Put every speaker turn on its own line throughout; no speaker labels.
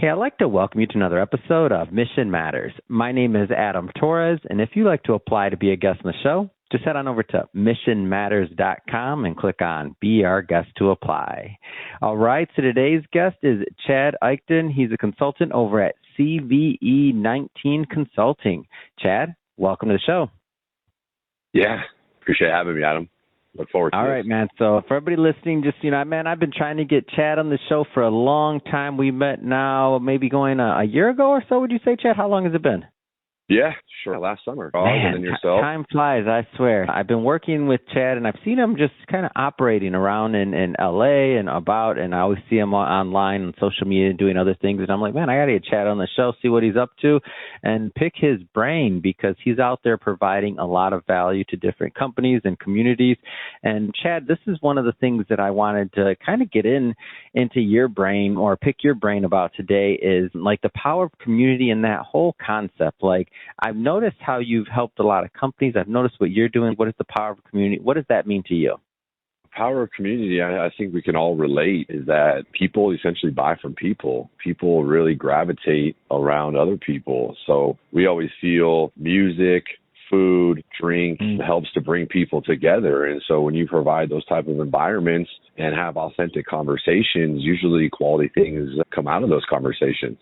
Hey, I'd like to welcome you to another episode of Mission Matters. My name is Adam Torres, and if you'd like to apply to be a guest on the show, just head on over to missionmatters.com and click on Be Our Guest to apply. All right, so today's guest is Chad Eichten. He's a consultant over at CVE 19 Consulting. Chad, welcome to the show.
Yeah, appreciate having me, Adam. Look forward to it.
All right, man. So for everybody listening, just, man, I've been trying to get Chad on the show for a long time. We met now maybe going a year ago or so, would you say, Chad? How long has it been?
Yeah, sure. Last summer.
Man,
and then yourself.
Time flies, I swear. I've been working with Chad, and I've seen him just kind of operating around in L.A. and about, and I always see him online on social media doing other things, and I'm like, man, I got to get Chad on the show, see what he's up to, and pick his brain because he's out there providing a lot of value to different companies and communities. And, Chad, this is one of the things that I wanted to kind of get into your brain or pick your brain about today is, like, the power of community and that whole concept. Like, I've noticed how you've helped a lot of companies. I've noticed what you're doing. What is the power of community? What does that mean to you?
Power of community, I think we can all relate, is that people essentially buy from people. People really gravitate around other people. So we always feel music, food, drink helps to bring people together. And so when you provide those type of environments and have authentic conversations, usually quality things come out of those conversations.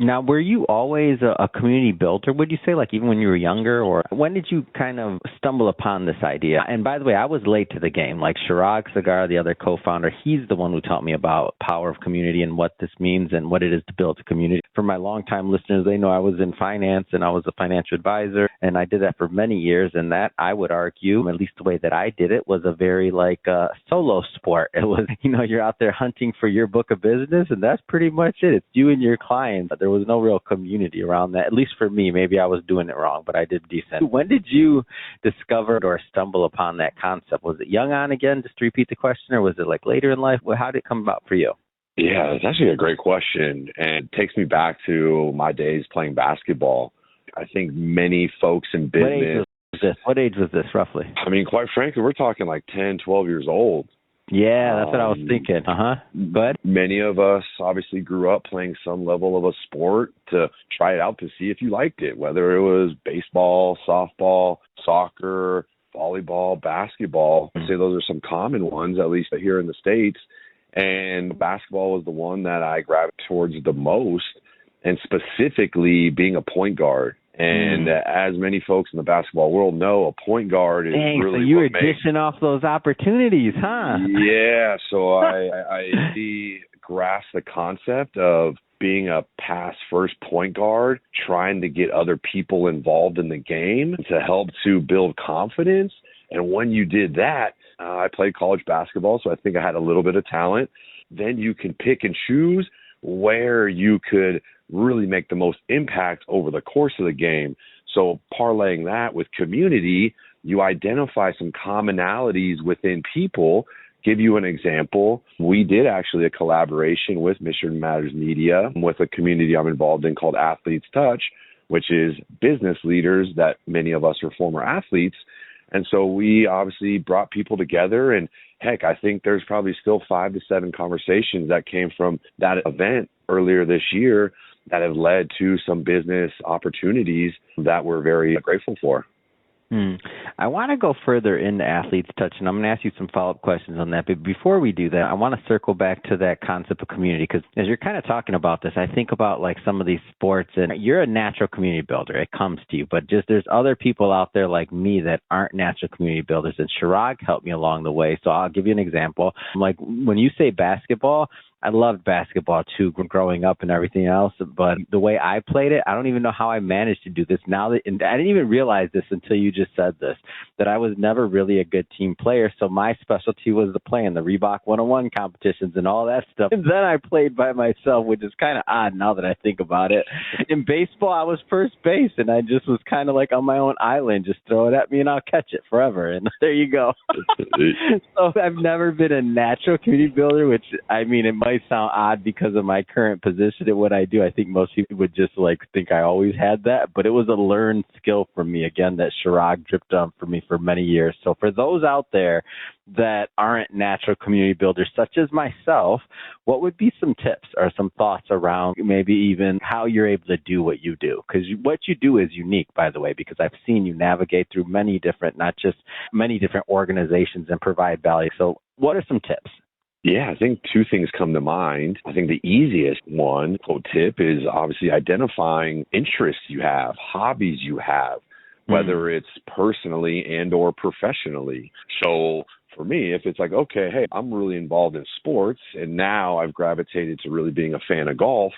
Now, were you always a community builder, would you say, like even when you were younger, or when did you kind of stumble upon this idea? And by the way, I was late to the game. Like Chirag Sagar, the other co-founder, he's the one who taught me about power of community and what this means and what it is to build a community. For my longtime listeners, they know I was in finance and I was a financial advisor, and I did that for many years. And that, I would argue, at least the way that I did it, was a very solo sport. It was, you're out there hunting for your book of business, and that's pretty much it. It's you and your clients. There was no real community around that, at least for me. Maybe I was doing it wrong, but I did decent. When did you discover or stumble upon that concept? Was it young on again, just to repeat the question, or was it like later in life? How did it come about for you?
Yeah, it's actually a great question, and it takes me back to my days playing basketball. I think many folks in business...
What age was this, roughly?
I mean, quite frankly, we're talking like 10, 12 years old.
Yeah, that's what I was thinking. But
many of us obviously grew up playing some level of a sport to try it out to see if you liked it, whether it was baseball, softball, soccer, volleyball, basketball. I'd say those are some common ones, at least here in the States. And basketball was the one that I gravitated towards the most, and specifically being a point guard. And as many folks in the basketball world know, a point guard is really
so you were dishing off those opportunities, huh?
Yeah, so I grasp the concept of being a pass-first point guard, trying to get other people involved in the game to help to build confidence. And when you did that, I played college basketball, so I think I had a little bit of talent. Then you can pick and choose where you could really make the most impact over the course of the game. So parlaying that with community, you identify some commonalities within people. Give you an example. We did actually a collaboration with Mission Matters Media with a community I'm involved in called Athletes Touch, which is business leaders that many of us are former athletes. And so we obviously brought people together, and heck, I think there's probably still 5 to 7 conversations that came from that event earlier this year that have led to some business opportunities that we're very grateful for.
I want to go further into Athletes Touch, and I'm going to ask you some follow-up questions on that. But before we do that, I want to circle back to that concept of community, because as you're kind of talking about this, I think about like some of these sports, and you're a natural community builder. It comes to you. But just there's other people out there like me that aren't natural community builders, and Chirag helped me along the way. So I'll give you an example. Like when you say basketball, I loved basketball too, growing up and everything else. But the way I played it, I don't even know how I managed to do this. And I didn't even realize this until you just said this, that I was never really a good team player. So my specialty was the playing the Reebok 101 competitions and all that stuff. And then I played by myself, which is kind of odd now that I think about it. In baseball, I was first base, and I just was kind of like on my own island. Just throw it at me and I'll catch it forever. And there you go. So I've never been a natural community builder, which, I mean, it might might sound odd because of my current position and what I do. I think most people would just like think I always had that, but it was a learned skill for me, again, that Chirag dripped on for me for many years. So for those out there that aren't natural community builders, such as myself, what would be some tips or some thoughts around maybe even how you're able to do what you do? Because what you do is unique, by the way, because I've seen you navigate through many different, not just many different organizations and provide value. So what are some tips?
Yeah, I think two things come to mind. I think the easiest one, quote tip, is obviously identifying interests you have, hobbies you have, whether it's personally and or professionally. So for me, if it's like, okay, hey, I'm really involved in sports and now I've gravitated to really being a fan of golf,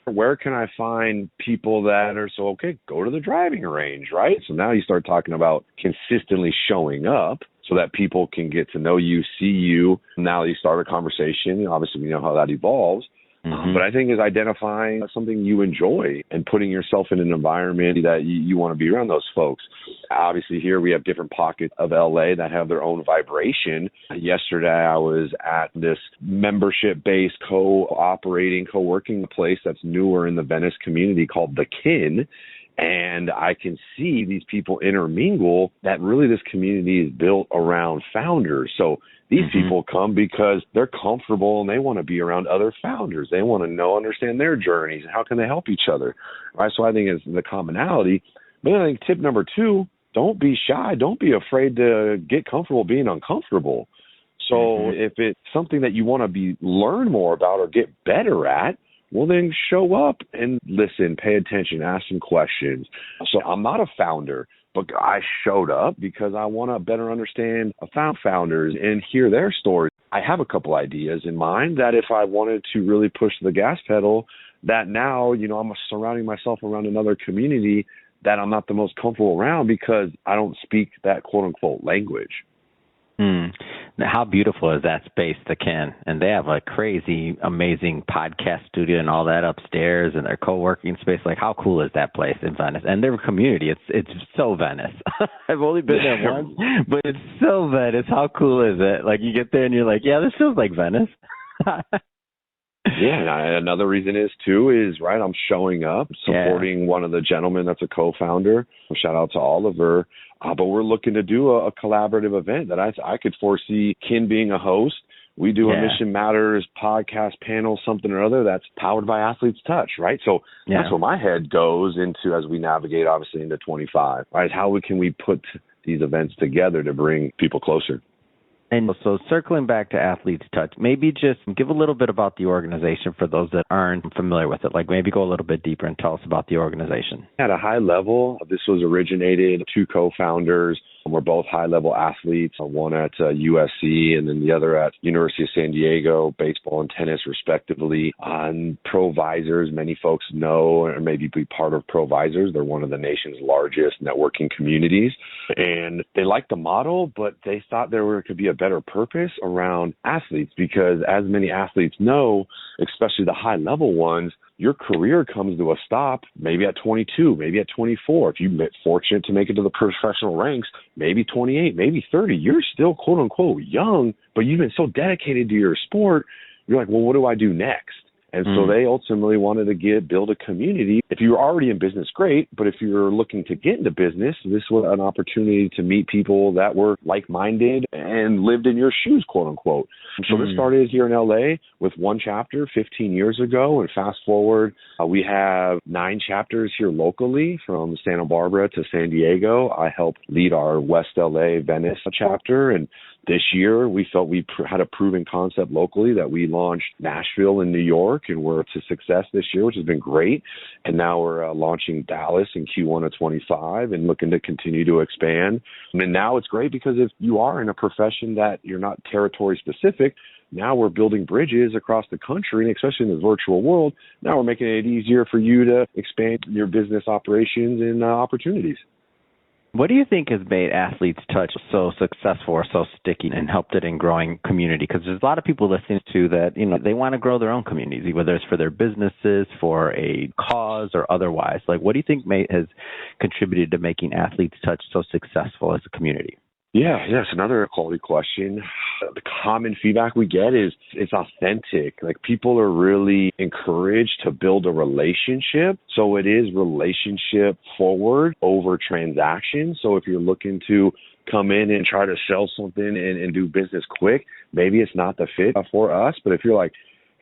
where can I find people that are so, okay, go to the driving range, right? So now you start talking about consistently showing up so that people can get to know you, see you. Now you start a conversation. Obviously, we know how that evolves. But I think is identifying something you enjoy and putting yourself in an environment that you want to be around those folks. Obviously, here we have different pockets of LA that have their own vibration. Yesterday, I was at this membership-based co-operating, co-working place that's newer in the Venice community called The Kin. And I can see these people intermingle, that really this community is built around founders. So these people come because they're comfortable and they want to be around other founders. They want to understand their journeys and how can they help each other. Right. So I think it's the commonality. But I think tip number 2, don't be shy. Don't be afraid to get comfortable being uncomfortable. So if it's something that you want to learn more about or get better at, well, then show up and listen, pay attention, ask some questions. So I'm not a founder, but I showed up because I want to better understand founders and hear their stories. I have a couple ideas in mind that if I wanted to really push the gas pedal, that now, I'm surrounding myself around another community that I'm not the most comfortable around because I don't speak that quote unquote language.
Now, how beautiful is that space, The Kin? And they have a crazy, amazing podcast studio and all that upstairs and their co-working space. Like, how cool is that place in Venice? And their community, it's so Venice. I've only been there once, but it's so Venice. How cool is it? Like, you get there and you're like, yeah, this feels like Venice.
Yeah, and another reason right, I'm showing up, supporting one of the gentlemen that's a co-founder. Shout out to Oliver. But we're looking to do a collaborative event that I could foresee Kin being a host. We do a Mission Matters podcast panel, something or other that's powered by Athletes Touch, right? So that's where my head goes into as we navigate, obviously, into 25, right? How can we put these events together to bring people closer?
And so circling back to Athletes Touch, maybe just give a little bit about the organization for those that aren't familiar with it. Like maybe go a little bit deeper and tell us about the organization.
At a high level, this was originated, 2 co-founders. We're both high-level athletes, one at USC and then the other at University of San Diego, baseball and tennis respectively. On Provisors, many folks know or maybe be part of Provisors. They're one of the nation's largest networking communities. And they liked the model, but they thought there could be a better purpose around athletes because as many athletes know, especially the high-level ones, your career comes to a stop maybe at 22, maybe at 24. If you're fortunate to make it to the professional ranks, maybe 28, maybe 30. You're still, quote unquote, young, but you've been so dedicated to your sport. You're like, well, what do I do next? And so they ultimately wanted to build a community. If you're already in business, great. But if you're looking to get into business, this was an opportunity to meet people that were like-minded and lived in your shoes, quote unquote. So this started here in LA with 1 chapter 15 years ago. And fast forward, we have 9 chapters here locally from Santa Barbara to San Diego. I helped lead our West LA Venice chapter. And this year, we felt we had a proven concept locally that we launched Nashville and New York, and we're to success this year, which has been great. And now we're launching Dallas in Q1 of 25 and looking to continue to expand. And now it's great because if you are in a profession that you're not territory specific, now we're building bridges across the country, and especially in the virtual world, now we're making it easier for you to expand your business operations and opportunities.
What do you think has made Athletes Touch so successful or so sticky and helped it in growing community? Because there's a lot of people listening to that, they want to grow their own communities, whether it's for their businesses, for a cause, or otherwise. Like, what do you think has contributed to making Athletes Touch so successful as a community?
Yes, another quality question. The common feedback we get is it's authentic. Like people are really encouraged to build a relationship. So it is relationship forward over transaction. So if you're looking to come in and try to sell something and do business quick, maybe it's not the fit for us. But if you're like,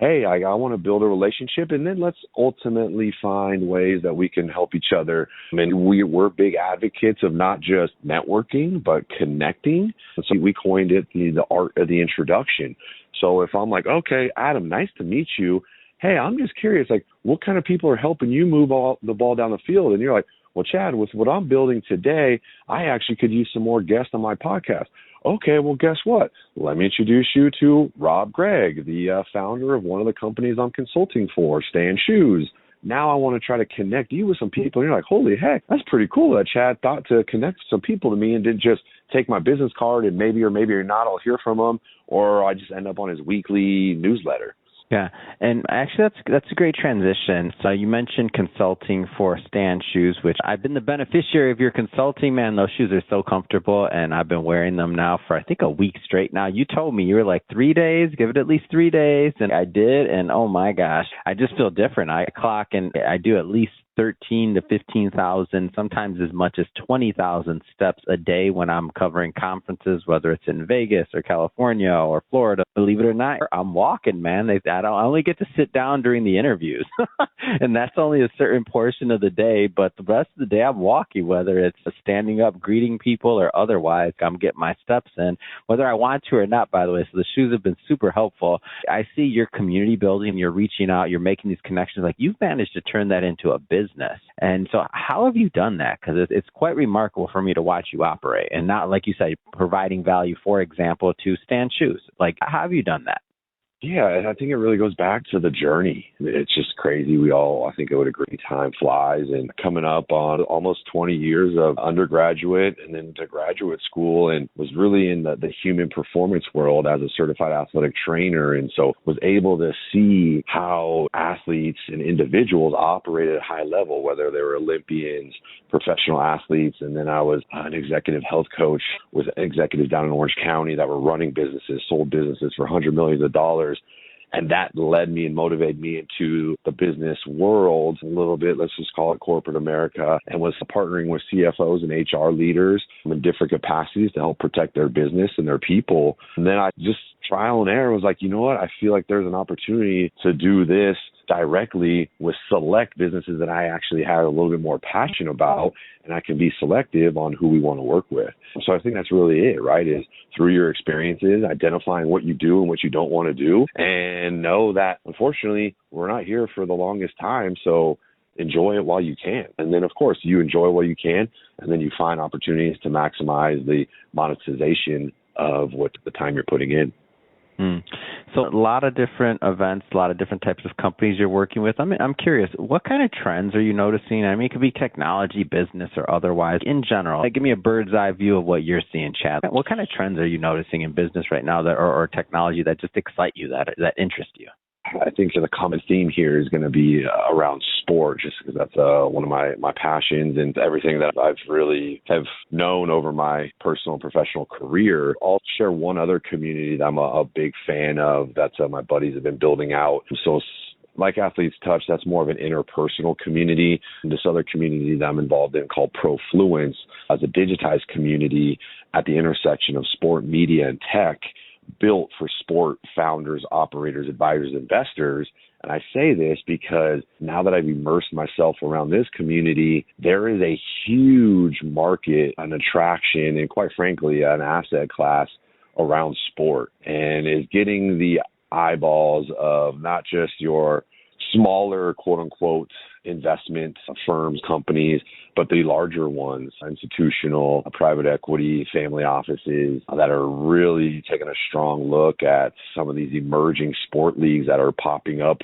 hey, I want to build a relationship, and then let's ultimately find ways that we can help each other. I mean, we're big advocates of not just networking, but connecting. So we coined it the art of the introduction. So if I'm like, okay, Adam, nice to meet you. Hey, I'm just curious, like, what kind of people are helping you move the ball down the field? And you're like, well, Chad, with what I'm building today, I actually could use some more guests on my podcast. Okay, well, guess what? Let me introduce you to Rob Gregg, the founder of one of the companies I'm consulting for, Stan Shoes. Now I want to try to connect you with some people. And you're like, holy heck, that's pretty cool that Chad thought to connect some people to me and didn't just take my business card and maybe or not I'll hear from him, or I just end up on his weekly newsletter.
Yeah, and actually that's a great transition. So you mentioned consulting for Stan Shoes, which I've been the beneficiary of your consulting, man. Those shoes are so comfortable, and I've been wearing them now for I think a week straight now. You told me you were like 3 days, give it at least 3 days, and I did, and oh my gosh, I just feel different. I clock and I do at least 13 to 15,000, sometimes as much as 20,000 steps a day when I'm covering conferences, whether it's in Vegas or California or Florida. Believe it or not, I'm walking, man. I only get to sit down during the interviews, and that's only a certain portion of the day. But the rest of the day, I'm walking, whether it's standing up, greeting people, or otherwise. I'm getting my steps in, whether I want to or not, by the way. So the shoes have been super helpful. I see your community building, you're reaching out, you're making these connections. Like you've managed to turn that into a business. And so how have you done that? Because it's quite remarkable for me to watch you operate and not, like you said, providing value, for example, to Stan Shoes. Like, how have you done that?
Yeah, and I think it really goes back to the journey. It's just crazy. I think it would agree, time flies. And coming up on almost 20 years of undergraduate and then to graduate school, and was really in the human performance world as a certified athletic trainer. And so was able to see how athletes and individuals operate at a high level, whether they were Olympians, professional athletes. And then I was an executive health coach with executives down in Orange County that were running businesses, sold businesses for hundreds of millions of dollars. And that led me and motivated me into the business world a little bit, let's just call it corporate America, and was partnering with CFOs and HR leaders in different capacities to help protect their business and their people. And then I just trial and error was like, you know what, I feel like there's an opportunity to do this directly with select businesses that I actually have a little bit more passion about, and I can be selective on who we want to work with. So I think that's really it, right? Is through your experiences, identifying what you do and what you don't want to do, and know that unfortunately we're not here for the longest time. So enjoy it while you can. And then of course you enjoy while you can, and then you find opportunities to maximize the monetization of what the time you're putting in.
So a lot of different events, a lot of different types of companies you're working with. I'm curious, what kind of trends are you noticing? I mean, it could be technology, business, or otherwise. In general, give me a bird's eye view of what you're seeing, Chad. What kind of trends are you noticing in business right now that, or technology that just excite you, that interest you?
I think the common theme here is going to be around sport, just because that's one of my passions and everything that I've really have known over my personal and professional career. I'll share one other community that I'm a big fan of that my buddies have been building out. So like Athletes Touch, that's more of an interpersonal community. And this other community that I'm involved in called Profluence as a digitized community at the intersection of sport, media, and tech, built for sport founders, operators, advisors, investors. And I say this because now that I've immersed myself around this community, there is a huge market, an attraction, and quite frankly, an asset class around sport, and is getting the eyeballs of not just your smaller, quote unquote, investment firms, companies, but the larger ones, institutional, private equity, family offices that are really taking a strong look at some of these emerging sport leagues that are popping up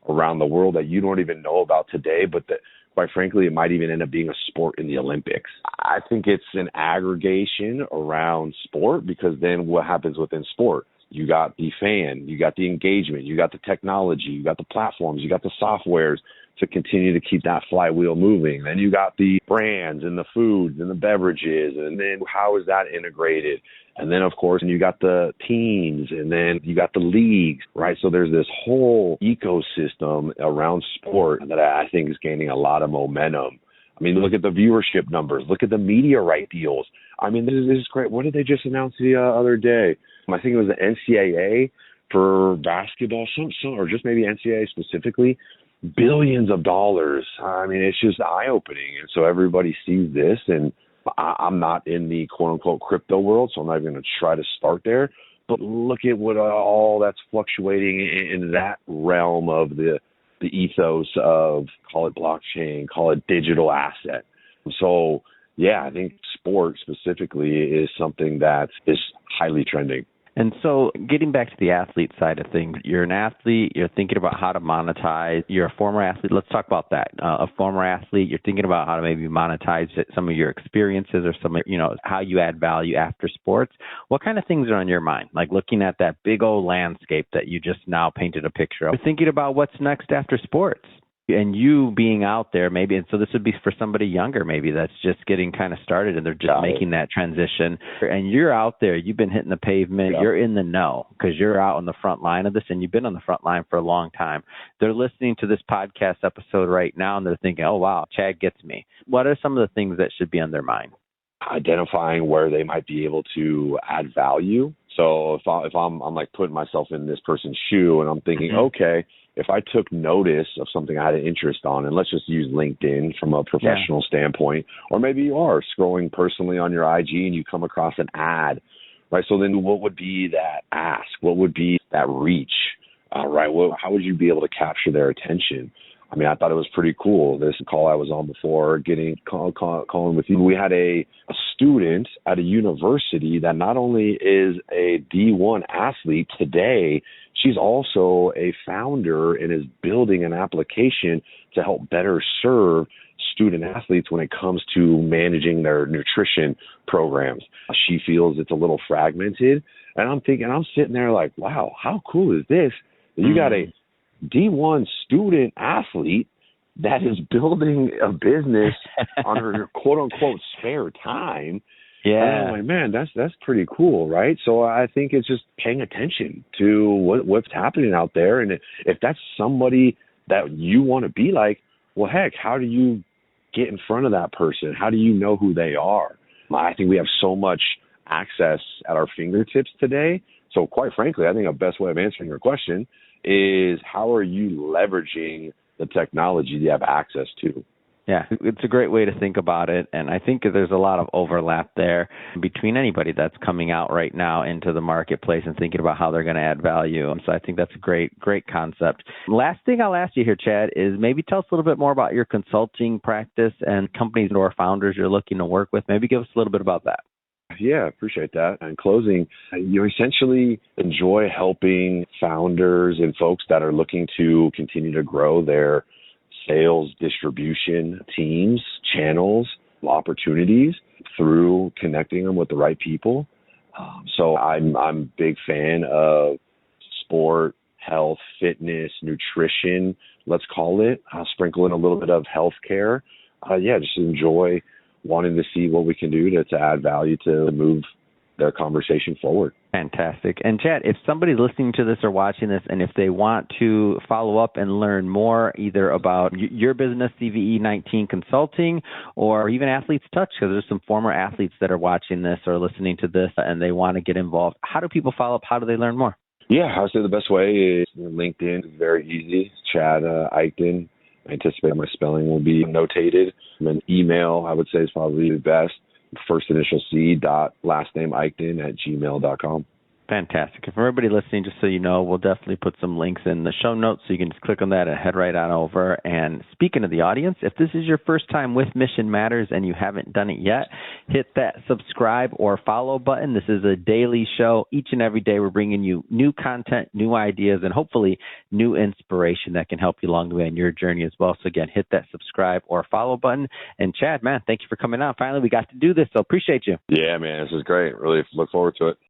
around the world that you don't even know about today, but that quite frankly, it might even end up being a sport in the Olympics. I think it's an aggregation around sport, because then what happens within sport? You got the fan, you got the engagement, you got the technology, you got the platforms, you got the softwares to continue to keep that flywheel moving. Then you got the brands and the foods and the beverages, and then how is that integrated? And then, of course, you got the teams, and then you got the leagues, right? So there's this whole ecosystem around sport that I think is gaining a lot of momentum. I mean, look at the viewership numbers. Look at the media right deals. I mean, this is great. What did they just announce the other day? I think it was the NCAA for basketball, or just maybe NCAA specifically, billions of dollars. I mean, it's just eye-opening. And so everybody sees this, and I'm not in the quote-unquote crypto world, so I'm not even going to try to start there. But look at what all that's fluctuating in that realm of the ethos of, call it blockchain, call it digital asset. So, yeah, I think sport specifically is something that is highly trending.
And so getting back to the athlete side of things, you're an athlete, you're thinking about how to monetize, you're a former athlete. Let's talk about that. A former athlete, you're thinking about how to maybe monetize some of your experiences or some of, how you add value after sports. What kind of things are on your mind? Like looking at that big old landscape that you just now painted a picture of. You're thinking about what's next after sports. And you being out there maybe, and so this would be for somebody younger maybe that's just getting kind of started and they're just making that transition. And you're out there, you've been hitting the pavement, you're in the know because you're out on the front line of this and you've been on the front line for a long time. They're listening to this podcast episode right now and they're thinking, oh, wow, Chad gets me. What are some of the things that should be on their mind?
Identifying where they might be able to add value. So if I'm like putting myself in this person's shoe and I'm thinking, okay, if I took notice of something I had an interest on, and let's just use LinkedIn from a professional standpoint, or maybe you are scrolling personally on your IG and you come across an ad, right? So then what would be that ask? What would be that reach, right? How would you be able to capture their attention? I mean, I thought it was pretty cool. This call I was on before, calling with you. We had a student at a university that not only is a D1 athlete today, she's also a founder and is building an application to help better serve student athletes when it comes to managing their nutrition programs. She feels it's a little fragmented. And I'm sitting there like, wow, how cool is this? You got a D1 student athlete that is building a business on her quote unquote spare time. Yeah. And I'm like, man, that's pretty cool, right? So I think it's just paying attention to what's happening out there. And if that's somebody that you want to be like, well, heck, how do you get in front of that person? How do you know who they are? I think we have so much access at our fingertips today. So quite frankly, I think the best way of answering your question is how are you leveraging the technology you have access to?
Yeah, it's a great way to think about it. And I think there's a lot of overlap there between anybody that's coming out right now into the marketplace and thinking about how they're going to add value. And so I think that's a great concept. Last thing I'll ask you here, Chad, is maybe tell us a little bit more about your consulting practice and companies or founders you're looking to work with. Maybe give us a little bit about that.
Yeah, appreciate that. In closing, you essentially enjoy helping founders and folks that are looking to continue to grow their sales, distribution, teams, channels, opportunities through connecting them with the right people. So I'm a big fan of sport, health, fitness, nutrition, let's call it. I'll sprinkle in a little bit of healthcare. Just enjoy wanting to see what we can do to add value to move their conversation forward.
Fantastic. And Chad, if somebody's listening to this or watching this, and if they want to follow up and learn more either about your business, CVE19 Consulting, or even Athletes Touch, because there's some former athletes that are watching this or listening to this and they want to get involved, how do people follow up? How do they learn more?
Yeah, I would say the best way is LinkedIn. Very easy. Chad Eichten. I anticipate my spelling will be notated. And then email, I would say, is probably the best. First initial C dot last name Eichten at gmail.com.
Fantastic. And for everybody listening, just so you know, we'll definitely put some links in the show notes so you can just click on that and head right on over. And speaking of the audience, if this is your first time with Mission Matters and you haven't done it yet, hit that subscribe or follow button. This is a daily show. Each and every day we're bringing you new content, new ideas, and hopefully new inspiration that can help you along the way on your journey as well. So again, hit that subscribe or follow button. And Chad, man, thank you for coming on. Finally, we got to do this, so appreciate you.
Yeah, man, this is great. Really look forward to it.